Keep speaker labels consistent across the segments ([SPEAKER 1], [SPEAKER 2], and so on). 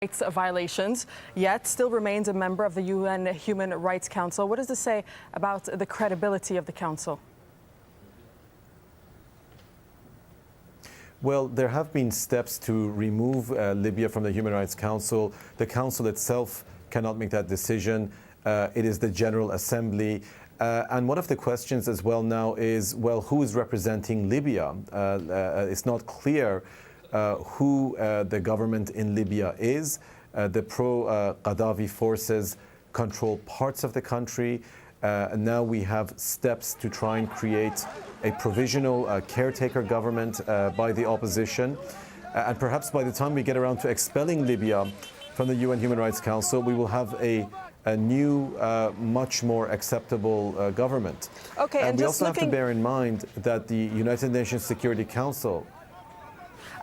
[SPEAKER 1] rights violations, yet still remains a member of the UN Human Rights Council. What does this say about the credibility of the Council?
[SPEAKER 2] Well, there have been steps to remove Libya from the Human Rights Council. The Council itself cannot make that decision. It is the General Assembly. And one of the questions as well now is, well, who is representing Libya? It's not clear who the government in Libya is. The pro-Gaddafi forces control parts of the country. And now we have steps to try and create a provisional caretaker government by the opposition. And perhaps by the time we get around to expelling Libya from the UN Human Rights Council, we will have a new, much more acceptable government.
[SPEAKER 1] Okay, and
[SPEAKER 2] we also have to bear in mind that the United Nations Security Council.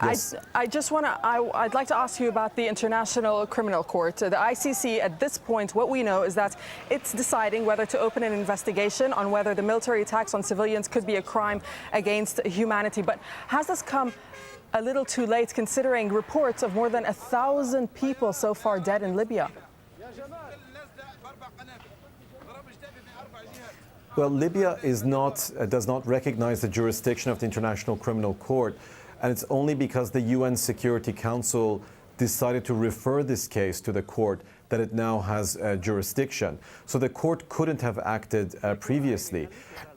[SPEAKER 2] Yes.
[SPEAKER 1] I'd like to ask you about the International Criminal Court. The ICC, at this point, what we know is that it's deciding whether to open an investigation on whether the military attacks on civilians could be a crime against humanity. But has this come a little too late, considering reports of more than 1,000 people so far dead in Libya?
[SPEAKER 2] Well, Libya does not recognize the jurisdiction of the International Criminal Court. And it's only because the UN Security Council decided to refer this case to the court that it now has jurisdiction. So the court couldn't have acted previously.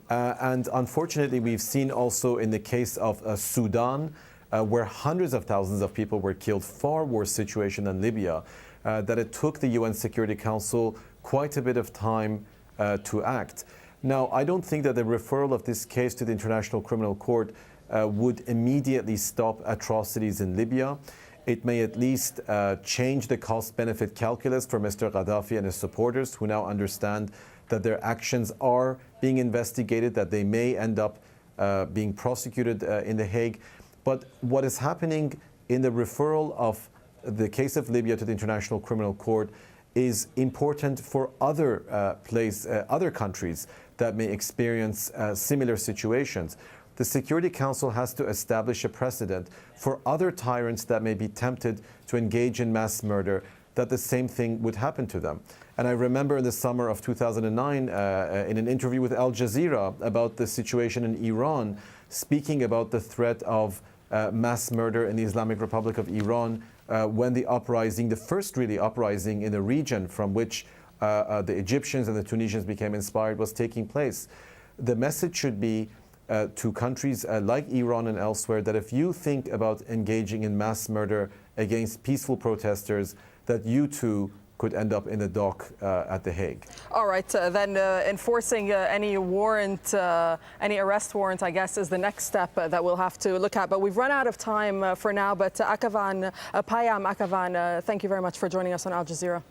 [SPEAKER 2] And unfortunately, we've seen also in the case of Sudan, where hundreds of thousands of people were killed, far worse situation than Libya, that it took the UN Security Council quite a bit of time to act. Now, I don't think that the referral of this case to the International Criminal Court would immediately stop atrocities in Libya. It may at least change the cost-benefit calculus for Mr. Gaddafi and his supporters, who now understand that their actions are being investigated, that they may end up being prosecuted in The Hague. But what is happening in the referral of the case of Libya to the International Criminal Court is important for other countries that may experience similar situations. The Security Council has to establish a precedent for other tyrants that may be tempted to engage in mass murder, that the same thing would happen to them. And I remember in the summer of 2009, in an interview with AlJazeera about the situation in Iran, speaking about the threat of mass murder in the Islamic Republic of Iran when the first really uprising in the region from which the Egyptians and the Tunisians became inspired was taking place. The message should be to countries like Iran and elsewhere that if you think about engaging in mass murder against peaceful protesters, that you too could end up in the dock at The Hague.
[SPEAKER 1] All right, then enforcing any warrant, any arrest warrant, I guess, is the next step that we'll have to look at. But we've run out of time for now. But Payam Akavan, thank you very much for joining us on Al Jazeera.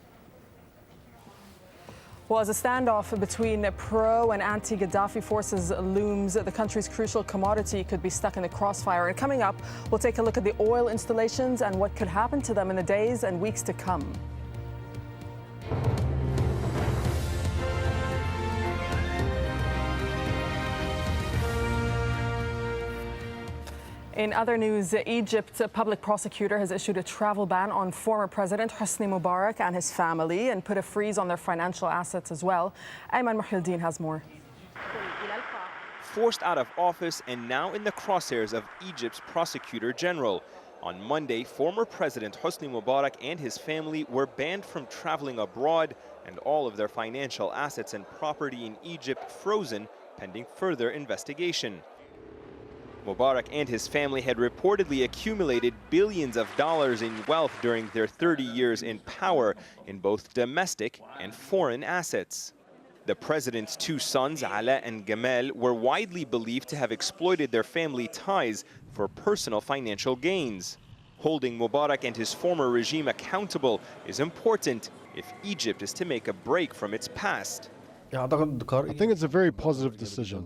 [SPEAKER 1] Well, as a standoff between pro and anti-Gaddafi forces looms, the country's crucial commodity could be stuck in the crossfire. And coming up, we'll take a look at the oil installations and what could happen to them in the days and weeks to come. In other news, Egypt's public prosecutor has issued a travel ban on former President Hosni Mubarak and his family and put a freeze on their financial assets as well. Ayman Muhyiddin has more.
[SPEAKER 3] Forced out of office and now in the crosshairs of Egypt's prosecutor general. On Monday, former President Hosni Mubarak and his family were banned from traveling abroad and all of their financial assets and property in Egypt frozen pending further investigation. Mubarak and his family had reportedly accumulated billions of dollars in wealth during their 30 years in power in both domestic and foreign assets. The president's two sons, Ala and Gamal, were widely believed to have exploited their family ties for personal financial gains. Holding Mubarak and his former regime accountable is important if Egypt is to make a break from its past.
[SPEAKER 4] I think it's a very positive decision.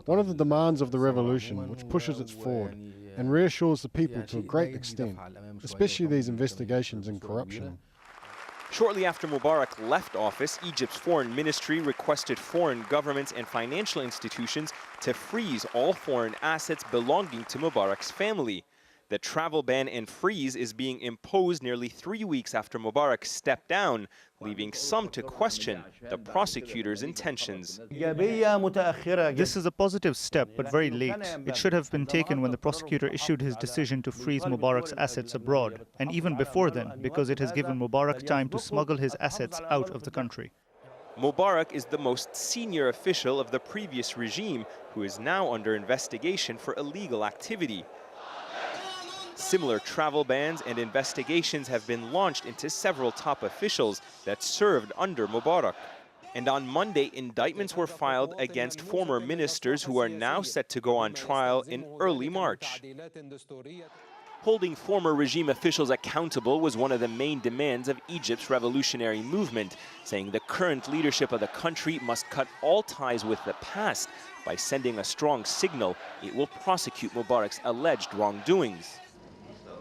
[SPEAKER 4] One of the demands of the revolution, which pushes it forward and reassures the people to a great extent, especially these investigations in corruption.
[SPEAKER 3] Shortly after Mubarak left office, Egypt's foreign ministry requested foreign governments and financial institutions to freeze all foreign assets belonging to Mubarak's family. The travel ban and freeze is being imposed nearly 3 weeks after Mubarak stepped down, leaving some to question the prosecutor's intentions.
[SPEAKER 5] This is a positive step, but very late. It should have been taken when the prosecutor issued his decision to freeze Mubarak's assets abroad, and even before then, because it has given Mubarak time to smuggle his assets out of the country.
[SPEAKER 3] Mubarak is the most senior official of the previous regime, who is now under investigation for illegal activity. Similar travel bans and investigations have been launched into several top officials that served under Mubarak. And on Monday, indictments were filed against former ministers who are now set to go on trial in early March. Holding former regime officials accountable was one of the main demands of Egypt's revolutionary movement, saying the current leadership of the country must cut all ties with the past by sending a strong signal it will prosecute Mubarak's alleged wrongdoings.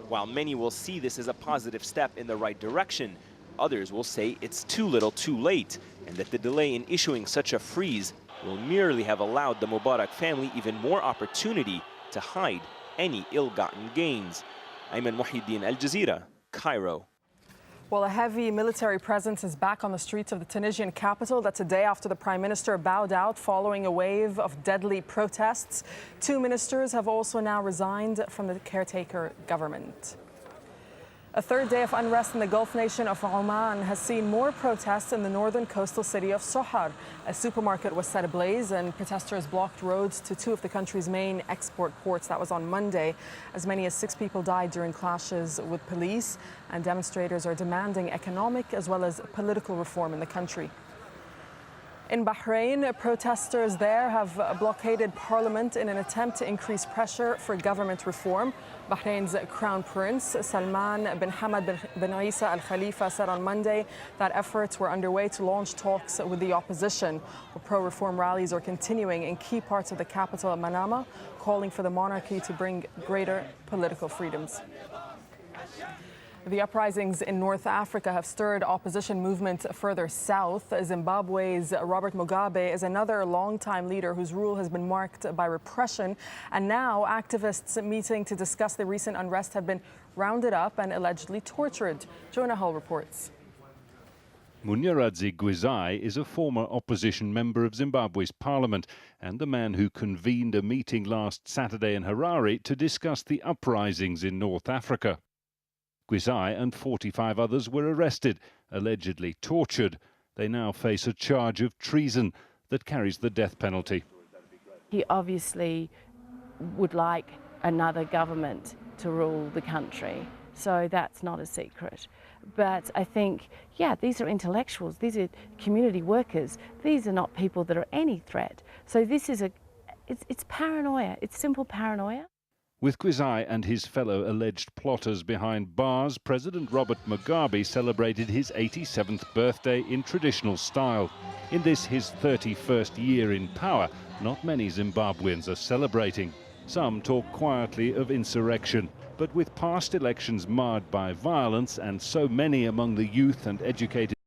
[SPEAKER 3] While many will see this as a positive step in the right direction, others will say it's too little too late, and that the delay in issuing such a freeze will merely have allowed the Mubarak family even more opportunity to hide any ill-gotten gains. Ayman Muhyiddin, AlJazeera, Cairo.
[SPEAKER 1] Well, a heavy military presence is back on the streets of the Tunisian capital. That's a day after the prime minister bowed out following a wave of deadly protests. 2 ministers have also now resigned from the caretaker government. A third day of unrest in the Gulf nation of Oman has seen more protests in the northern coastal city of Sohar. A supermarket was set ablaze and protesters blocked roads to 2 of the country's main export ports. That was on Monday. As many as 6 people died during clashes with police, and demonstrators are demanding economic as well as political reform in the country. In Bahrain, protesters there have blockaded parliament in an attempt to increase pressure for government reform. Bahrain's Crown Prince Salman bin Hamad bin Isa Al Khalifa said on Monday that efforts were underway to launch talks with the opposition. Pro-reform rallies are continuing in key parts of the capital, Manama, calling for the monarchy to bring greater political freedoms. The uprisings in North Africa have stirred opposition movements further south. Zimbabwe's Robert Mugabe is another longtime leader whose rule has been marked by repression. And now activists meeting to discuss the recent unrest have been rounded up and allegedly tortured. Jonah Hull reports.
[SPEAKER 6] Munyaradzi Gwizai is a former opposition member of Zimbabwe's parliament and the man who convened a meeting last Saturday in Harare to discuss the uprisings in North Africa. Gwizai and 45 others were arrested, allegedly tortured. They now face a charge of treason that carries the death penalty.
[SPEAKER 7] He obviously would like another government to rule the country, so that's not a secret. But I think, yeah, these are intellectuals, these are community workers, these are not people that are any threat. So this is it's paranoia, it's simple paranoia.
[SPEAKER 6] With Gwizai and his fellow alleged plotters behind bars, President Robert Mugabe celebrated his 87th birthday in traditional style. In this, his 31st year in power, not many Zimbabweans are celebrating. Some talk quietly of insurrection, but with past elections marred by violence and so many among the youth and educated